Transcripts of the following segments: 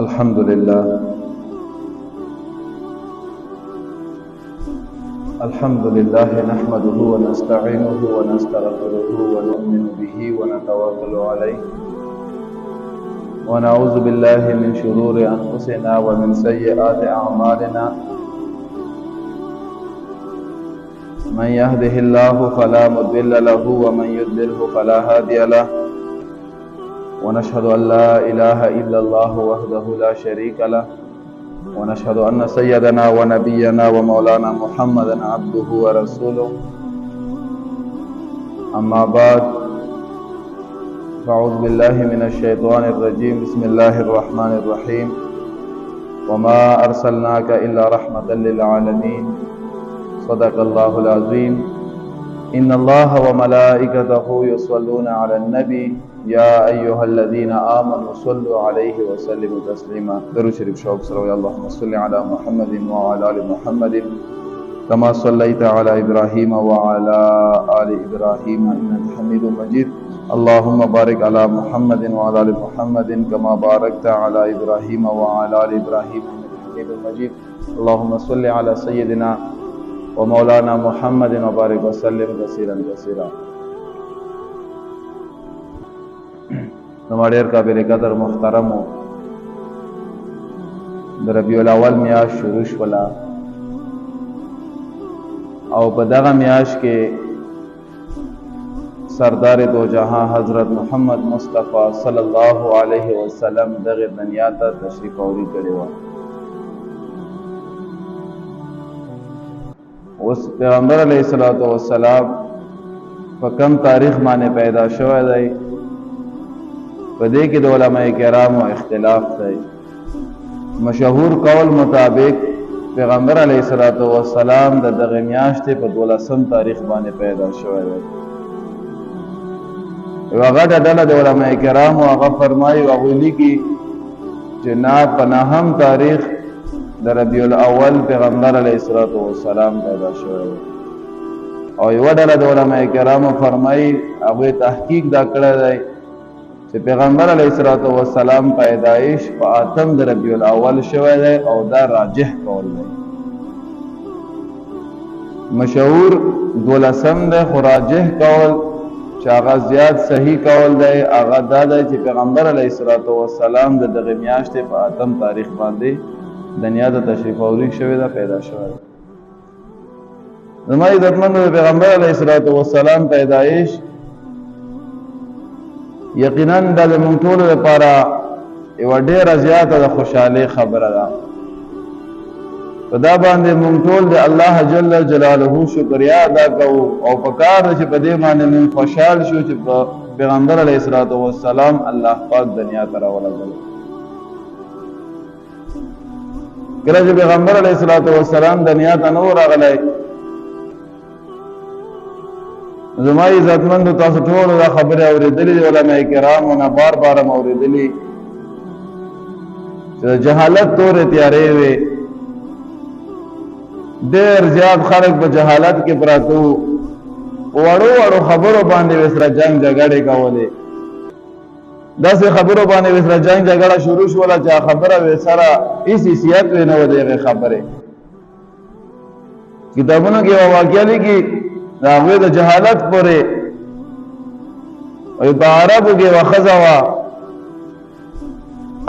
الحمد لله الحمد لله نحمده ونستعينه ونستغفره ونؤمن به ونتوكل عليه ونعوذ بالله من شرور أنفسنا ومن سيئات أعمالنا من يهده الله فلا مضل له ومن يضلله فلا هادي له ونشهد أن لا إله إلا الله وحده لا شريك له ونشهد أن سيدنا ونبينا ومولانا محمدا عبده ورسوله أما بعد فأعوذ بالله من الشيطان الرجيم بسم الله الرحمن الرحيم وما أرسلناك إلا رحمة للعالمين صدق الله العظيم إن الله وملائكته يصلون على النبي يا أيها الذين آمنوا صلوا عليه وسلموا تسليما. درود شریف شوق سره اللهم صل على محمد وعلى آل محمد كما صليت على إبراهيم وعلى آل إبراهيم إنك حميد مجيد. اللهم بارك على محمد وعلى آل محمد كما باركت على إبراهيم وعلى آل إبراهيم إنك حميد مجيد. اللهم صل على سيدنا ومولانا محمد وبارك وسلم كثيرا كثيرا. نماډیر قابل قدر محترمو د ربیع الاول میاشت شروع شوله او په دغه میاشت کې سردار دو جهان حضرت محمد مصطفی صلی الله علیه وسلم دغه دنیا ته تشریف آوری کړی و. اوس پیغمبر علیه الصلاۃ والسلام په کوم تاریخ باندې پیدا شوی دی په دې کې د علماء کرامو اختلاف دی. مشهور قول مطابق پیغمبر علیه الصلاۃ والسلام د دغه میاشتې په 12 تاریخ باندې پیدا شوی دی. یو غټه ډله د علماء کرامو هغه فرمایي او لیکي چې نه په 9 تاریخ د ربیع الاول پیغمبر علیه الصلاۃ والسلام پیدا شوی دی. او یو ډله د علماء کرامو فرمایي هغه تحقیق دا کړی دی چې پیغمبر علیه الصلاۃ والسلام پیدایش په 8 د ربیع الاول شوی دی او دا راجح قول دی. مشهور 12 دی خو راجح قول چې هغه زیات صحیح قول دی هغه دا دی چې پیغمبر علیه الصلاۃ والسلام د دغه میاشتې په 8 تاریخ باندې دنیا ته تشریف آوری شوی دا پیدا شوی دی. زما عزتمنو د پیغمبر علیه الصلاۃ والسلام پیدایش یقینا د موږ ټول لپاره یو ډېره زیاته د خوشحالۍ خبره ده. په دا باندې موږ ټول د الله جل جلاله شکریا ادا کوو او په کار چې په دې باندې موږ خوشحال شو چې پیغمبر علیه الصلاۃ والسلام الله پاک دنیا ته راولېږلی. کله چې پیغمبر علیه الصلاۃ والسلام دنیا ته نو راغلی زما عزتمند تاسو ټول دا خبره اوریدلې دي علماء کرامو نه بار بار اوریدلې چې جهالت تورې تیارې وي. ډېر زیات خلک په جهالت کې پراته وو وړو وړو خبرو باندې وسره جنگ جګړې کولې. داسې خبرو باندې وسره جنگ جګړه شروع شوله چې خبره وسره هیڅ حیثیت نه و دغه خبره. کتابونو کې واقعیا لیکي دا هغه د جهالت پورې او په عربو کې وخزا وا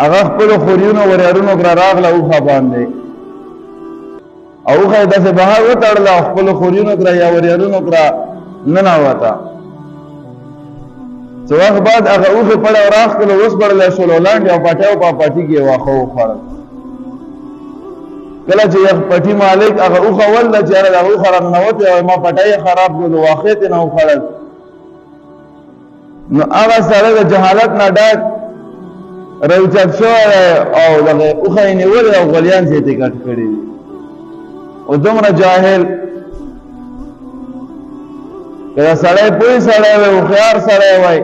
هغه خپل خوريونو وريارونو پر راغله او خا باندې او خا داسې بهر وتړل خپل خوريونو پر یا وريارونو پر نه وتا. څو وخت بعد هغه اوخه په راخ کله اوس بڑل شو لاندې او پټاو په پټي کې واخو خړل. کله چې یو پټي مالک هغه اوخه ول چې هغه اوخه رانوته او ما پټای خراب کړو واخې ته نو خړل. نو هغه سره د جهالت نه ډک روچت شو او دغه اوخه نیول او غلیان چې ته کټ کړی او دومره جاهل کله سړی پوي سړی او خيار سړی وای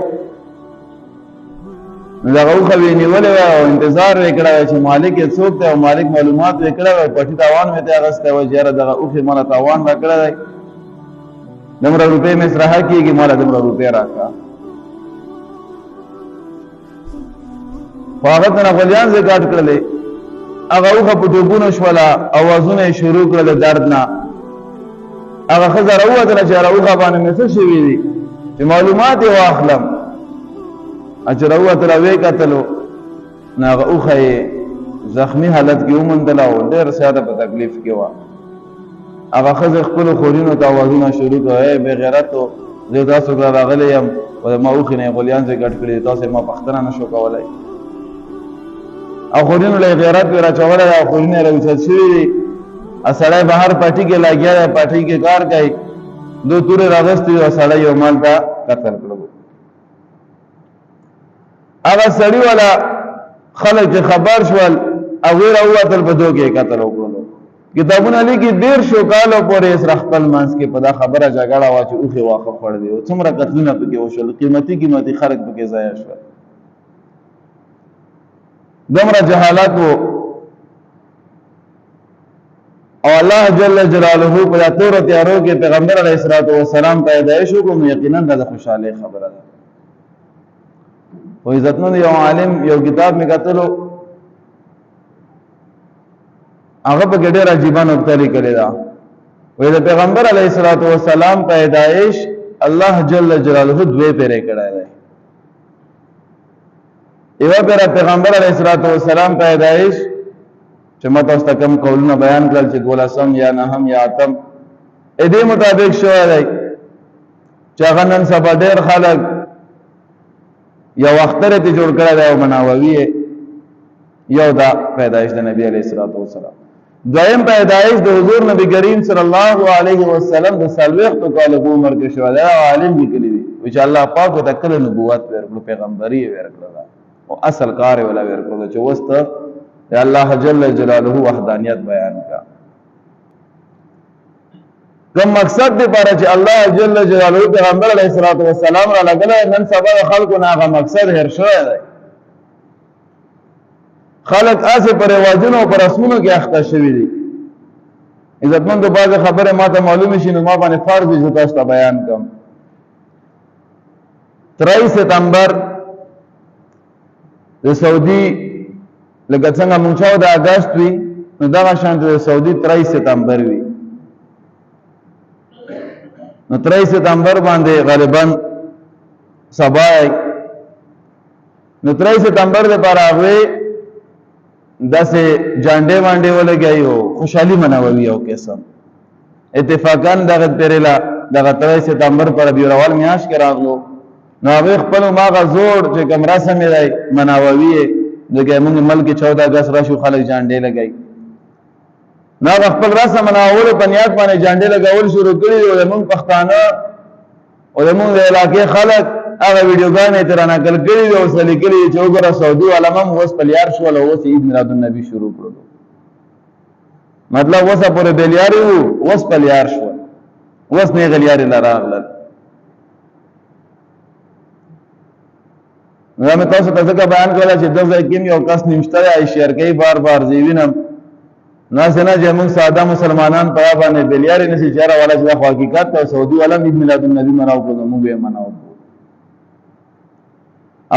دغه اوخه نیولې او انتظار وکړه چې مالک یې څوک دی او مالک معلومات وکړه او پټي تاوان مې ته اغسته و جره دغه اوخه مال تاوان وکړه دمره روپے مې سره کیږي مال دمره روپے راکا. خو هغه ته نه غلیان زکات کړلې هغه اوخه په ټوپونو شوله اوازونه یې شروع کړل درد نه هغه ښځه راووتله چې اوخه باندې مې څه شوي دي چې معلومات یې واخلم چې راووتله ویې کتلو نو هغه اوښه یې زخمي حالت کې وموندله او ډېر زیاته په تکلیف کې وه هغه ښځې خپلو خورینو ته اوازونه شروع کړه ای بې غیرتو زه تاسو کره راغلی یم او ما اوښې نه یې غلیان ځای ګډ کړي تاسو یې ما پوښتنه نه شو کولی او خورینو له یې غیرت پرې راچولی دی او خورینې یې راوچت شوي دي سړی بهر پټي کې لګیا دی پټۍ کې کار کوي دو تورې راغستې دي او سړی یو مال ته قتل کړو هغه سړي والا خلک چې خبر شول هغوی راووتل په دو کې یې قتل وکړلو کتابونه لیکي 150 کالو پورې سره خپل منځ کې په دا خبره جګړه وه چې اوښې واښه خوړ دي او څومره قتلونه پکې وشول قیمتي خلک پکې ضایع شول دومره جهالت و او الله جل جلاله په تور تیارو کې پیغمبر علیه السلام پیدایش وکړو نو یقینا دا خوشاله خبره ده او عزتمن یو عالم یو کتاب می کتلو هغه په ډېر عجیبه نقطه لیکلې ده وایي د پیغمبر علیه السلام پیدایش الله جل جلاله دوه پیرې کړای دی یو پیر پیغمبر علیه السلام پیدایش چې ما تاسو ته کوم قولونه بیان کړل چې 12 یا 9 یا 8 دې مطابق شوی دی چې هغه نن سبا ډېر خلک یو اختر ته جوړ کړی دی او مناوي یو دا پیدایش د نبی علیه السلام دویم پیدایش د حضور نبی کریم صلی الله علیه وسلم د 40 کال عمر کې شوی دی او عالم لیکلی دی چې الله پاک ته کله نبوت ورکړو پیغمبري ورکړه او اصل کار ولا ورکړو چې وسته یا الله جل جلاله وحدانیت بیان کا کوم مقصد دی پر چې الله جل جلاله پیغمبر علیه السلام را لګل نن سبا خلکو نه هغه مقصد هر شوی دی خلق اسه پر رواجونو او پر رسمونو کې اخته شوی دي عزتمند بعض خبره ماته معلومه شي نو ما باندې فرض دي چې تاسو ته بیان کوم 3 ستمبر د سعودي لکه څنګه مونږ چاو د اگست وی نو دا شان د سعودي 3 ستمبر وی نو 3 ستمبر باندې غالبا سبا نو 3 ستمبر لپاره هغه داسې جانډې وانډې ولګي او خوشحالي مناوي او قسم اتفاقا دغه پیرلا دغه 3 ستمبر پر بیروال میاش کې راغلو نو هغه خپل ماغه زوړ چې کمره سمې دی مناوي دغه موږ ملک 14 اگست راشو خلک جانډې لګي نو خپل رسم مناول په نیت باندې جانډې لګول شروع کړي او موږ پښتانه او موږ علاقې خلک هغه ویډیوګانې تر نه کل کړي او سلی کړي چې وګوره سعودي علماء اوس پلیار شو او اوس عید میلاد النبی شروع کړو مطلب اوسه پورې بلیاري وو اوس پلیار شو اوس نه غلیاري لراغلل نو مې تاسو ته څنګه بیان کړل چې دغه کیم یو کس نمشته ای شیر کوي بار زیوینم ناسنه چې موږ ساده مسلمانان په باندې بلیاري نشي چاره والا چې حقیقت او سعودي علم عید میلاد النبی مناو کړو موږ یې مناو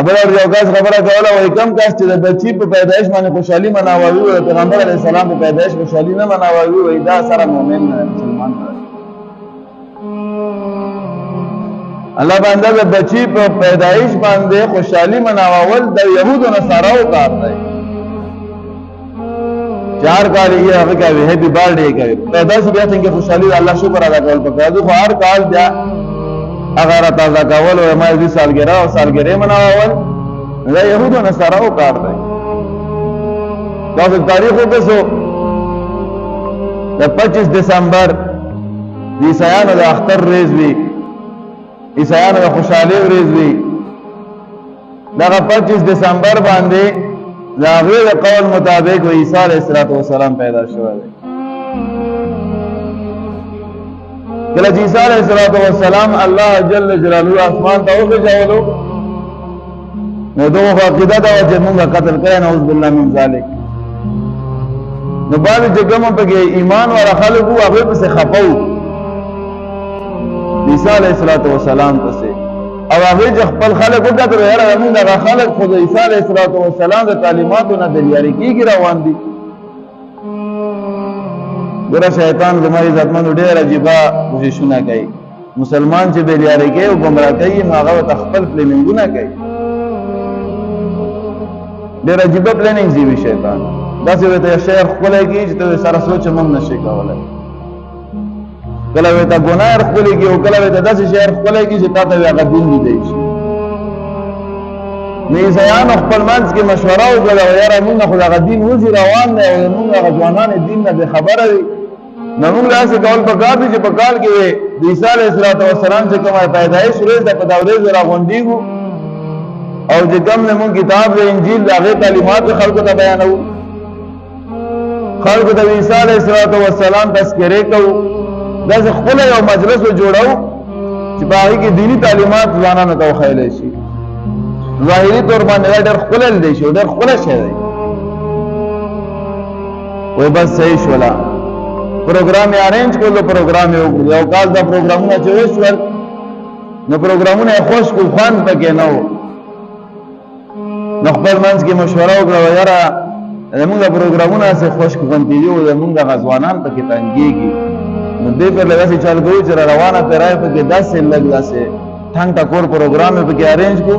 ابل اور یو کس خبره کوله وای کم کس چې د بچی په پیدایش باندې خوشحالي مناوي او پیغمبر علیه السلام په پیدایش خوشحالي نه مناوي وای دا سره مؤمن نه مسلمان نه الله باندې د بچی په پیدایش باندې خوشحالي مناوول د يهودو نصاراو کار دی 4 کال یې هغه کوي هپی برثډے کوي پیدایش بیا څنګه خوشحالي الله شکر ادا کول پکاره خو هر کال بیا اگر تازه کول او ما دې سالګرا او سالګرې مناول دا يهودو نصاراو کار دی دا د تاریخ په څو د 25 دسمبر د عیسایانو د اختر ورځ وی عیسایانو د خوشحالي ورځ وی دا 25 دسمبر باندې دا غیر قول مطابق عیسی علیه السلام پیدا شوی دی کله چې عیسی علیه السلام الله جل جلاله اسمان ته وخېژولو نو دغه عقیده دا چې موږ قتل کړی نعوذ بالله من ذلک نو بعد چې کوم په ایمان ولا خلق وو هغه په خفاو عیسی علیه السلام پسې او هغه چې خپل خلک وکړل یاره موږ هغه خلک خو د عیسی علیه السلام د تعلیماتو نه د لیارې کېږي روان دي. ګوره شیطان زما عزتمندو ډېر عجیبه کوششونه کوي. مسلمان چې د لیارې کوي او ګمراه کوي نو هغه ورته خپل پلیننګونه کوي. ډېر عجیبه پلیننګ وي شیطان. داسې ورته شعر ښکلی کړي چې ته سره سوچ هم نشي کولی. کله ورته ګناه ښکلی کړي او کله ورته داسې شعر ښکلی کړي چې تا ته هغه دین لیدی شي. نو عیسایانو خپل منځ کې مشوره وکړه یاره موږ خو دغه دین وځي روان دی او موږ هغه ځوانان دین نه بېخبره دي. نو موږ داسې کول پکار دي چې په کال کې د عیسی علیه السلام چې کومه پیدایش ورځ ده په دا ورځ راغونډېږو او چې کوم زموږ کتاب د انجیل د هغې تعلیمات خلکو ته بیانوو، خلکو ته د عیسی علیه السلام تذکرې کوو، داسې ښکلی یو مجلس جوړو چې په هغې کې دیني تعلیمات ځوانانو ته وښیلی شي. ظاهري طور باندې دا ډېر ښکلی دی شي او ډېر ښکلی شی دی. وایي بس صحیح شوله پروګرام یې ارینج کړلو، پروګرام یې وکړو. یو کال دا پروګرامونه چې وشول نو پروګرامونه یې خوښ کړو، خوند پکې نه و. نو خپل منځ کې مشوره وکړه یاره زمونږ دا پروګرامونه هسې خوښ غوندې دي او زمونږ هغه ځوانان پکې تنګېږي. نو دې پر لږ داسې چل کوو چې را روانه پیرای پکې داسې لږ داسې ټنګ ټکور پروګرام یې پکې ارینج کړو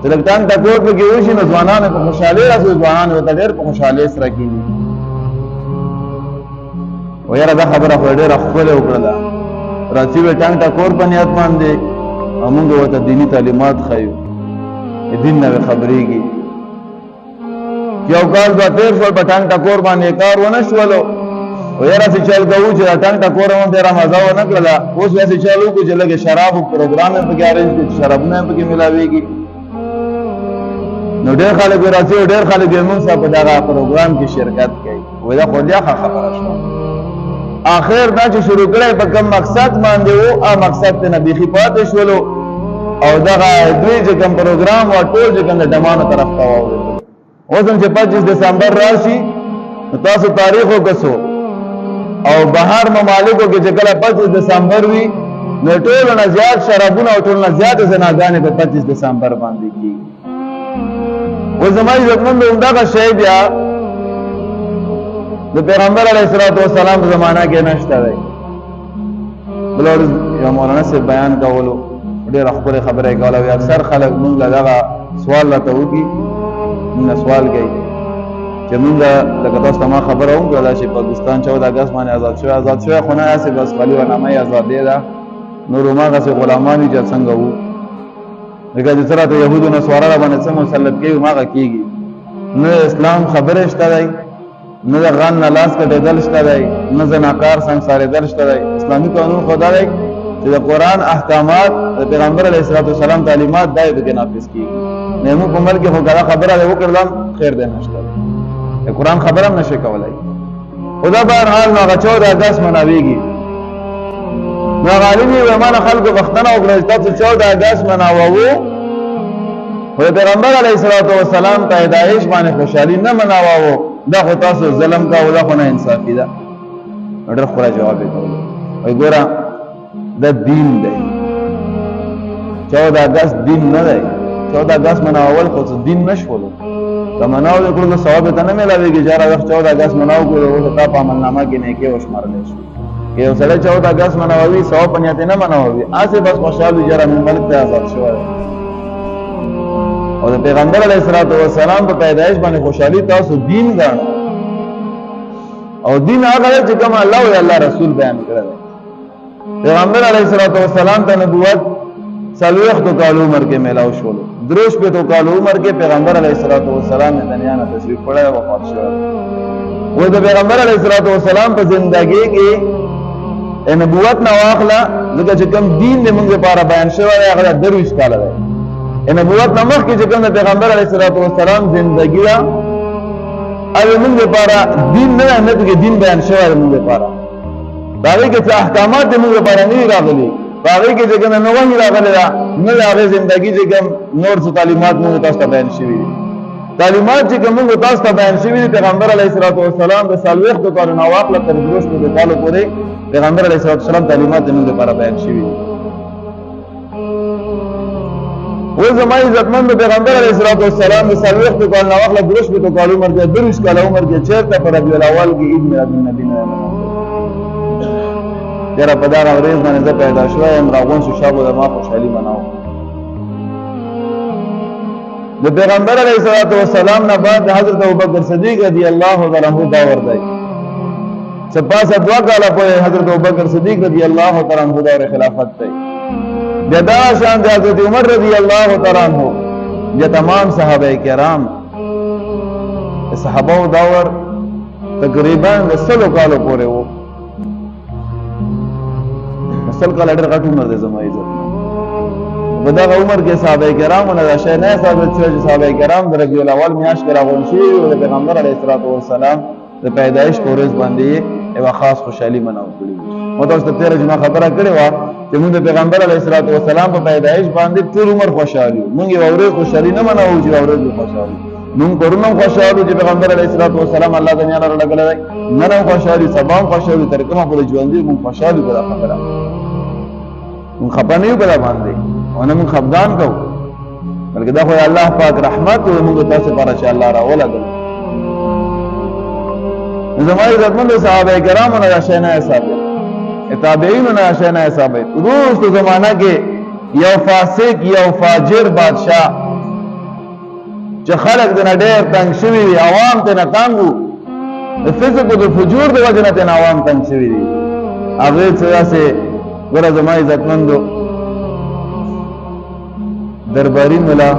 چې لږ ټنګ ټکور پکې وشي نو ځوانان په خوشحالۍ راشي، ځوانان ورته ډېر په خوشحالۍ سره کېږي. ویاره دا خبره خو ډېره ښکلې وکړله. راځي وې ټنګ ټکور په نیت باندې او موږ ورته دیني تعلیمات ښیو، دین نه خبرېږي. یو کال دوه تېر شول په ټنګ ټکور باندې کار ونه شولو. ویاره چې چل کوو چې دا ټنګ ټکور هم ډېره مزه ونه کړله. اوس داسې چل وکړو چې لږې شرابو پروګرام یې پکې ارینج کړو چې شرابونه یې پکې میلاوېږي. نو ډېر خلک به راځي او ډېر خلک به موږ سره په دغه پروګرام کې شرکت کوي. وایي دا خو بیا ښه خبره شوه. آخر دا چې شروع کړی په کوم مقصد باندې و هغه مقصد ته نه بیخي پاتې شولو او دغه دوی چې کوم پروګرام و ټول چې کوم د ډمانو طرف ته واوړېدل. اوس هم چې 25 دسمبر راشي نو تاسو تاریخ وکسو او بهر ممالکو کې چې کله 25 دسمبر وي نو ټول نه زیات شرابونه او ټول نه زیات زناګانې په 25 دسمبر باندې کېږي. اوس زما عزتمندو همدغه شی بیا د پیغمبر علیه السلام په زمانه کې نشته دی. بله ورځ یو مولانا صاحب بیان کولو ډېره ښکلې خبره یې کوله. وایي اکثر خلک مونږ له دغه سوال راته وکړي، مونږ نه سوال کوي چې مونږ لکه تاسو ته ما خبره وکړله چې پاکستان 14 اګست باندې آزاد شوی خو نه هسې بس خالي ونامه یې ازادي ده، نور هماغسې غلامان وي چې څنګه وو. لکه چې څه راته یهودو نصوارا را باندې څه مسلط کوي هماغه کېږي. نه اسلام خبرې شته دی، نه د غن نه لاس کټېدل شته دی، نه زناکار سنګسارېدل شته دی. اسلامي قانون خو دا دی چې د قرآن احکامات د پیغمبر علیه السلام تعلیمات دا یې پکې نافظ کېږي. نو زموږ په ملک کې خو که دا خبره دی وکړلم خیر دی نشته دی، د قرآن خبره هم نشي کولی. خو دا بهرحال نو هغه 14 اګست مناوېږي. نو هغه عالم یې وایي ما نه خلکو بښتنه وکړه چې تاسو 14 اګست مناووو خو د پیغمبر علیه السلام پیدایش باندې خوشحالي نه مناووو، دا خو تاسو ظلم کوو، دا خو نه انصافي ده. ډېر ښکلی جواب یې کولی. وایي ګوره دا دین دی، 14 اګست دین نه دی. 14 اګست مناول خو څه دین نه شولو. که مناو یې کړو نو ثواب ته نه میلاوېږي چې هره وخت 14 اګست مناو کړو اوس تا په عملنامه کې نیکۍ وشمارلی شو. که یو سړی 14 اګست مناووي ثواب په نیت یې نه مناووي، هسې بس خوشحال وي چې یاره مونږ ملک ته آزاد شوی دی. او د پیغمبر علیه السلام په پیدایش باندې خوشحالي تاسو دین ګڼو. او دین هغه دی چې کوم الله او الله رسول بیان کړی دی. پیغمبر علیه السلام ته نبوت 40 کالو عمر کې میلاو شولو. 63 کالو عمر کې پیغمبر علیه السلام د دنیا نه تشریف پړی او وفات شوی. و د پیغمبر علیه السلام په زندګۍ کې نبوت نه واخله ځکه چې کوم دین د موږ لپاره بیان شوی دی هغه 23 کاله دی. نبوت نه مخکې چې کوم د پیغمبر علیه السلام زندګي ده هغه موږ لپاره دین نه دی، نه پکې دین بیان شوی دی موږ لپاره. په هغې کې څه احکامات د موږ لپاره نه دي راغلي، په هغې کې چې کومه نه وحي راغلی ده، نه د هغې زندګي چې کوم نور څه تعلیمات موږ تاسو ته بیان شوي دي. تعلیمات چې کوم موږ تاسو ته بیان شوي دي پیغمبر علیه السلام د 40 کالو نه واخله تر 63 کالو پورې پیغمبر علیه السلام تعلیمات د موږ لپاره بیان شوي دي. او زما عزتمند پیغمبر علیه الصلوۃ والسلام د سلوخت کال نو وخت دروش په کال عمر کې دروش کال عمر کې چیرته پر ربیع الاول کې عید میلاد النبی نه منو یاره په دا ورځ باندې زه پیدا شوم راغون شو شابه د ما خوشحالي مناو د پیغمبر علیه الصلوۃ والسلام نه بعد حضرت ابوبکر صدیق رضی الله تعالی عنہ دا ورده سپاس دعا کاله په حضرت ابوبکر صدیق رضی الله تعالی عنہ دور خلافت ته دا شان د حضرت عمر رضی الله تعالی عنہ یا تمام صحابه کرام صحابه دور تقریبا 100 کالو پورې وو 100 کال ډېر غټ عمر دی زما عزت په دا عمر کې صحابه کرام نه شای نه ثابت شوی چې صحابه کرام د ربیع الاول میاشت کې راغون شي او د پیغمبر علیه الصلوۃ والسلام د پیدایش په ورځ باندې یو خاص خوشحالي مناو کړی مو تاسو ته تیر جمعه خبره کړې و چې موږ د پیغمبر علیه الصلوۃ والسلام په پیدایش باندې ټول عمر خوشحالي موږ یو ورځ خوشحالي نه مناو چې ورځ خوشحالي موږ پرونو خوشحالي چې پیغمبر علیه الصلوۃ والسلام الله دنیا لپاره لګلای نه نو خوشحالي سبا خوشحالي تر کومه په ژوند دې موږ خوشحالي په خبره موږ خپانه یو بل باندې ونه موږ خفقان کو بلکې دا خو الله پاک رحمت او موږ تاسو پر ان شاء الله را ولګل زموږ عزتمند صحابه کرامو نه شینه حساب تابعین نه شینه حساب روز په زمانہ کې یو فاسق یو فاجر بادشاہ چې خلق د ډېر تنگ شوی دي عوام ته نه تنګو د فسق او د فجور د وجه نه عوام تنگ شوی دي هغه څه ګره زموږ عزتمندو درباری ملا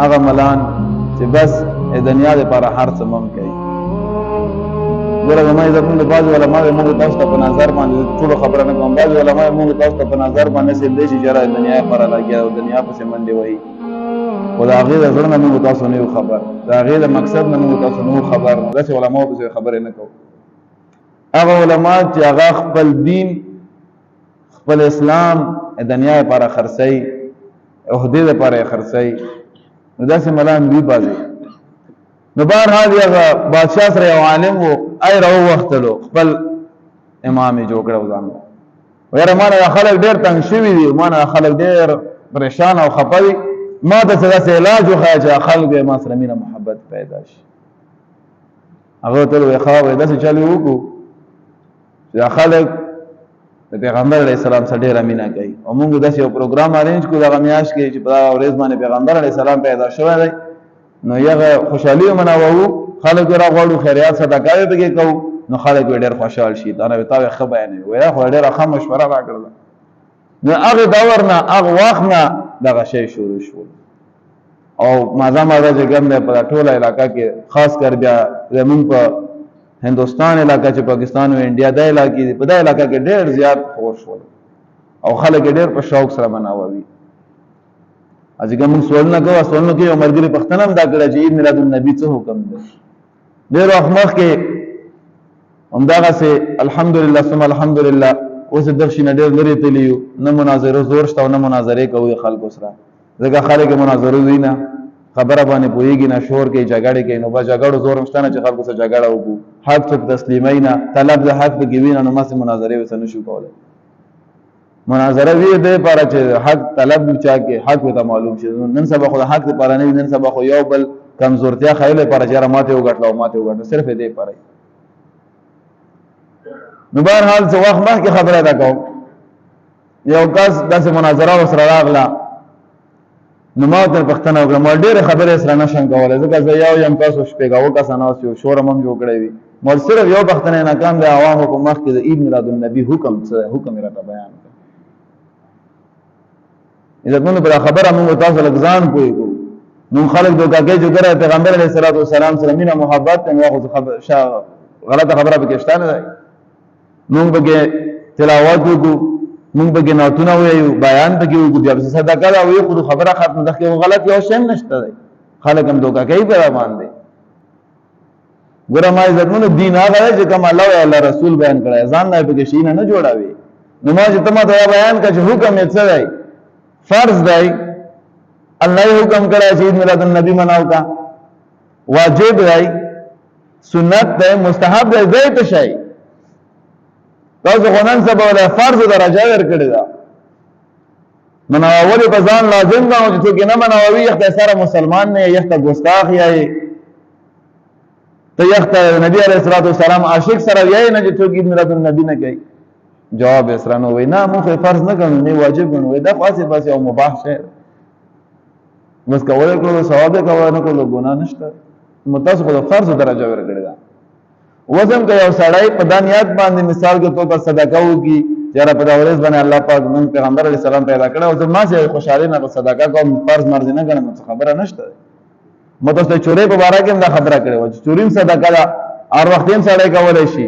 هغه ملان چې بس دنیا لپاره هر څه مم کوي ګوره زما عزتمند بعض علماء موږ تاسو ته په نظر باندې ټول خبره نه کوم بعض علماء موږ تاسو ته په نظر باندې سي دې چې جره دنیا لپاره لاګي او دنیا په سمندې وایي خدا غیر زړه موږ تاسو نه خبر دا غیر مقصد نه موږ تاسو نه خبر دغه علماء به خبره نه کوي هغه علماء چې هغه خپل دین خپل اسلام دنیا لپاره خرڅي او دې لپاره خرڅي نو داسې ملان دی بازي نو بهر حال هغه بادشاہ سره یو عالم وو اي راو وختلو خپل امام جوړ کړو ځان ويره ما نه خلک ډېر تنگ شوي دي ما نه خلک ډېر پریشان او خپه دي ما د څه علاج وخا چې خلک ما سره مینه محبت پیدا شي هغه ته وی خو داسې چالو وکړو چې خلک د پیغمبر علیه السلام سره ډېر مینه کوي او موږ داسې یو پروګرام ارینج کړو دغه میاشت کې چې په ورځ باندې پیغمبر علیه السلام پیدا شوی دی نو یغه خوشحالي مناوو خلک را غواړو خیرات صدقه به کوو نو خلک ډېر خوشحال شي دا نه وتاوي خبر نه وي خو ډېر ښه مشوره راکړه نو هغه دور نه هغه وخت نه دغه شی شروع شو او مازه چې ګم په ټوله علاقہ کې خاص کر بیا زمون په هندوستان علاقہ چې پاکستان او انډیا د علاقې په دا علاقہ کې ډېر زیات خور شول او خلک ډېر په شوق سره مناوي اځګه موږ سوال نه کوو سوال نه کوي عمرګری پښتنم دا کړه چې عید میلاد النبی څه حکم دی ډېر وخت کې همداغه سه الحمدلله ثم الحمدلله اوس د شي نه ډېر لري تلیو نه مناظره زور شته نه مناظره کوي خلکو سره ځکه خلک مناظره وینا خبره باندې پويږي نه شور کې جګړه کې نو با جګړه زور مشتنه چې خلکو سره جګړه وکړو حق څخه تسلیمینا طلب د حق به وینا نو ماسه مناظره وسنه شو کوله مناظره وی ده پر چې حق طلب چا کې حق ته معلوم شي نن سبا خو حق لپاره نه نن سبا خو یو بل کمزورتیا خایله پر جره ماته وګټلو صرف دې پاره نو بهر حال څه وخت مخکې خبره ده کوم یو کس داسې مناظره وسره راغله نو ما ته پښتنه وکړه ما ډېر خبرې سره نشم کولای ځکه زه یو یم تاسو شپږاو کسانو یو شور هم جوړ کړی وي مول صرف یو پښتنه ناکام دی عوامو په مخ کې د عید میلاد النبی حکم راته بیان کړ عزتمنو پر خبره موږ تاسو لګزان پوي کو نو خلک دوکا کې جو ګره پیغمبر علیه الصلوۃ والسلام سره مینه محبت ته واخو غلطه خبره به کېشتانه ده موږ به تلاوت وکړو موږ به ناتونه وایو بیان به کوو بیا صدقه دا وایو خو خبره ختم ده کې غلط یو شی نشته دی خلک هم دوکا کوي پر باندې ګره ما عزتمنو دین هغه چې کوم الله او الله رسول بیان کړی ځان نه به شي نه جوړاوي نو ما چې تمه ته بیان کړ چې حکم یې څه دی فرض دی الله حکم کړی چې عید میلاد النبی مناو کا واجب دی سنت دی مستحب دی زیات شي تاسو غنن سبا ولا فرض درجه ورکړی دا مناولی بزان لازم گاؤں جو کہ نہ مناوی یخت سارا مسلمان نے یخت گستاخ یا تو یخت نبی علیہ الصلوۃ والسلام عاشق سره یای نه جو کہ میلاد النبی نه کوي جواب اسرانو وینا مو فرض نه ګڼو نه واجب ګڼو دا خاصه بس یو مباح شی بس کولای کولو ثواب کولای نه کولو ګناه نشته متاسو په فرض درجه ورکړی دا وزم که یو سړی په دانیات باندې مثال کې تو په صدقه وکي چیرې په دا ورځ باندې الله پاک نن پیغمبر علی السلام پیدا کړ او زما سي خوشاله نه صدقه کوم فرض مرض نه ګڼم خبره نشته متاسو چورې په بارا کې دا خبره کړې و چې چوریم صدقه دا هر وخت هم سړی کولای شي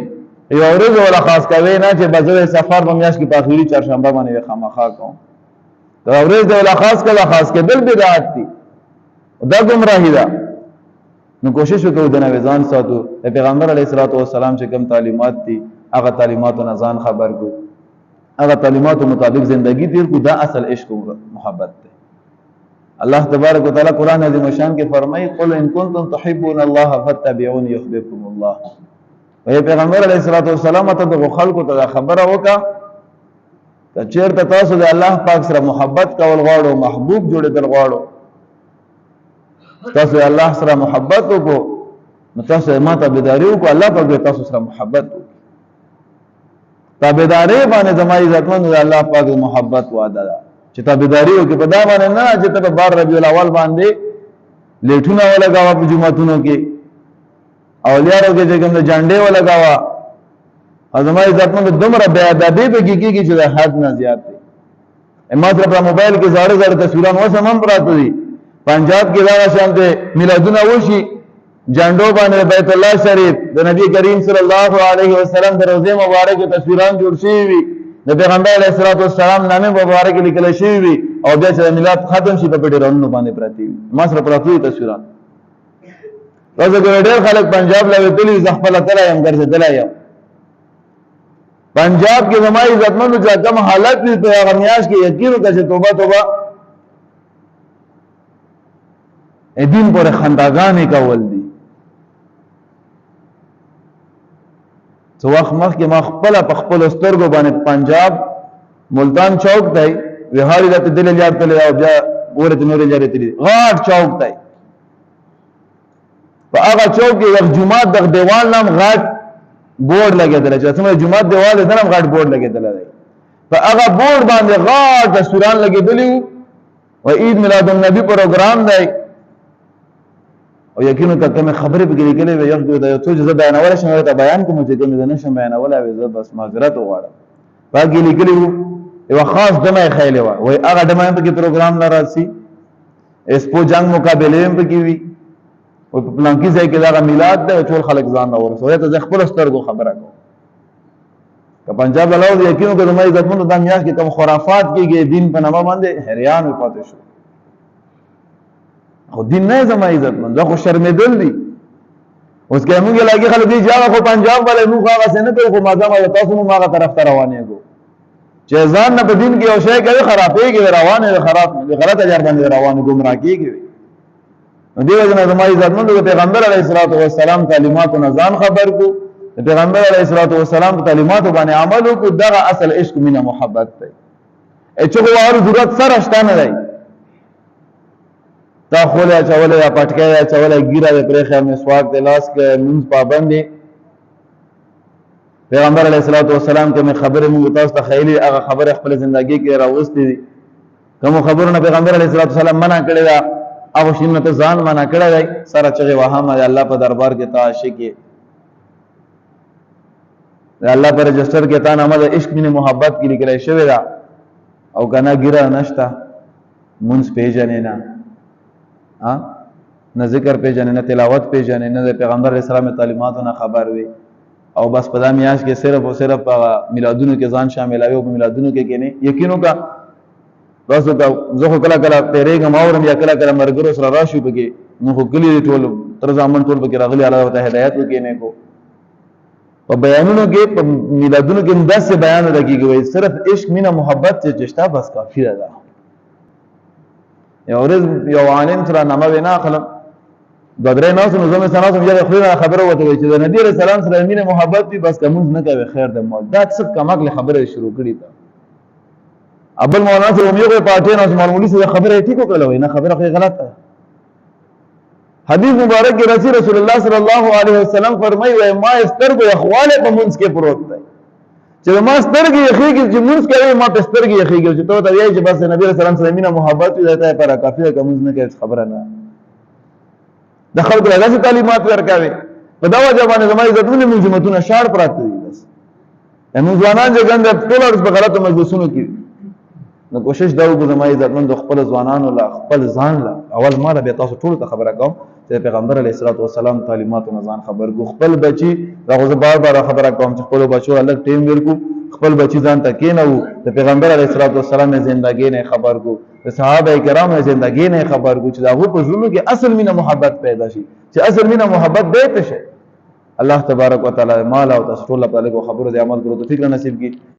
یو ورځ ولا خاص کوي نه چې بځوي سفر په میاش کې په اخیری چهارشنبه باندې خامخا کوم دا ورځ ولا خاص کړه خاص کې دل بدعت دي دا گمراهی ده نو کوشش وکړو د نوځان ساتو د پیغمبر علیه الصلاۃ والسلام چې کوم تعلیمات دي هغه تعلیمات او ځان خبر کو هغه تعلیمات مطابق زندگی تیر کو دا اصل عشق او محبت ده الله تبارک وتعالى قرآن عظیم شان کې فرمایي قل ان کنتم تحبون الله فاتبعوني يحببكم الله وی پیغمبر علیه الصلاۃ والسلام ته د خلکو ته خبره وکړه چې چیرته تاسو د الله پاک سره محبت کول غواړو محبوب جوړېدل غواړو تاسو الله سره محبت وکړو نو تاسو ما تابعداري وکړو الله پاک تاسو سره محبت وکړي تابعداري باندې زما عزتمن الله پاک محبت وعده ده چې تابعداري وکړي په دا باندې نه چې ته بار ربيع الاول باندې لیټونه ولګاوه په جمعتونو کې اولیاءو کې چې کوم جانډې ولګاوه ازما عزتمن دومره بیا ادبي به کیږي چې د حد نه زیات دي اما تر په موبایل کې زړه زړه تصویرونه وسمم پراته دي پنجاب کې دا شانته میلادونه وشي جانډو باندې بیت الله شریف د نبی کریم صلی الله علیه وسلم د روزه مبارک تصویران جوړ شوي وي د پیغمبر علیه الصلوۃ والسلام نامه مبارک لیکل شوی وي او بیا چې میلاد ختم شي په ډیرونو باندې پراتی وي ما سره پراتی تصویران راځه ګورډر خلک پنجاب لوي تلی زخپل تل یم ګرځیدل یم پنجاب کې زمای عزتمنو چې کوم حالت دي په هغه میاش کې یقین وکړه چې توبه توبه دین پر خنداګانې کول دي څو وخت مخکې ما خپل سترګو باندې پنجاب ملتان چوک دی وهاري راته دل لیار تل او بیا ورته نور لري تل غاټ چوک دی په هغه چوک کې یو جمعه د دیوال نام غاټ بورډ لګیدل چې څنګه جمعه دیوال د نام غاټ بورډ لګیدل دی په هغه بورډ باندې غاټ تصویران لګیدلی او عید میلاد النبی پروګرام دی او یقینو ته کوم خبرې بګری کړي وي یو د څه ځای بیانول شم ته بیان کوم چې کوم نه شم بیانول او زه بس معذرت وغواړم باقي لیکلي یو خاص دمه خیله وای هغه دمه په کې پروګرام نه راځي اسپو جنگ مقابله هم پکې وي او په پلان کې ځای کې دا میلاد د ټول خلک ځان نه ورسوي ته خپل سترګو خبره کوم که پنجاب لاله یقینو ته مې عزتمن د میاش کې کوم خرافات کېږي دین په نامه باندې حیران پاتې شو خو دین نه زما عزتمن دا خو شرمېدل دي اوس کې موږ لاګي خلک دي چې خو پنجاب والے موږ هغه څنګه کوي خو مازه ما تاسو موږ هغه طرف ته روانې کو چې ځان نه په دین کې او شی کوي خرابېږي روانې خراب غلط اجر باندې روانې گمراه کیږي نو دی وجه زما عزتمن د پیغمبر علیه الصلاۃ والسلام تعلیمات او ځان خبر کو د پیغمبر علیه الصلاۃ والسلام تعلیمات باندې عمل کو دغه اصل عشق مینه محبت دی چې هغه ضرورت سره شته نه دی تا خوله چوله یا پټکه چوله ګیره د پرېخه مسواک د لاس کې منځ پابند دي پیغمبر علیه الصلاۃ والسلام کې خبره مو تاسو ته خیلی هغه خبره خپل ژوندۍ کې راوستي دي کوم خبرونه پیغمبر علیه الصلاۃ والسلام منع کړی دا او شینه ته ځان منع کړی دی سره چې وهمه الله په دربار کې تعاشق کې الله پر رجستر کې تا نامه د عشق مینه محبت کې لیکل شوی دا او کنه ګیره نشتا منځ پیژنې نه نه ذکر پیژنې نه تلاوت پیژنې نه د پیغمبر علیه السلام تعلیماتو نه خبر وي او بس په دامیاش کې صرف او صرف میلادونو کې ځان شاملوي او په میلادونو کې کېنه یقینو کا بس زه خو کله کله پیریګم اورم یا کله کله مرګرو سره راشي بګي نو خو کلی ټول تر ځامن ټول بګي راغلي الله تعالی هدایت وکینه کو په بیانونو کې په میلادونو کې داسې بیان راکېږي صرف عشق مینه محبت چې چشتا بس کافی ده یو ورځ یو عالم سره نامه وینا خلک د درې ناس نو زموږ سره ناس یې خو خبره وته چې د نبی رسول الله سره مینه محبت دي بس کوم نه کوي خیر د مول دا څه کماګله خبره شروع کړي تا ابل مولانا سے امیوں کے پاٹے نا مولوی سے خبر ہے ٹھیک ہو کلو نا خبر ہے غلط ہے حدیث مبارک کے رسول اللہ صلی اللہ علیہ وسلم فرمائی و ما استرګو اخوال په منځ کې پروت دی چې ما سترګې یخېږي چې منځ کوي ما په سترګې یخېږي چې ته ته یې چې بس نبی رسول الله سلام محبت دې ته پر کافی کا منځ نه کوي خبره نه د خلکو لږه تعلیمات ورکاوي په دا وجه باندې زمای عزتونه منظمتونه شاړ پراته دي بس نو ځوانان چې ګنده ټول ورځ په غلطو مجلسونو کې نو کوشش دا وکړو زمای عزتمن د خپل ځوانانو لا خپل ځان لا اول ما به تاسو ټول ته خبره کوم چې پیغمبر علیه الصلاۃ والسلام تعلیماتو نه ځان خبر کو خپل بچي راغوزه بار بار خبره کوم چې خپل بچو الګ ټیم ورکو خپل بچی ځان ته کېنو د پیغمبر علیه الصلاۃ والسلام زندګۍ نه خبر کو د صحابه کرام زندګۍ نه خبر کو چې داغه په ژوند کې اصل مینه محبت پیدا شي چې اصل مینه محبت دې ته شي الله تبارک وتعالى مال او تاسو ټول په لګو خبرو دې عمل کړو توفیق نصیب کړي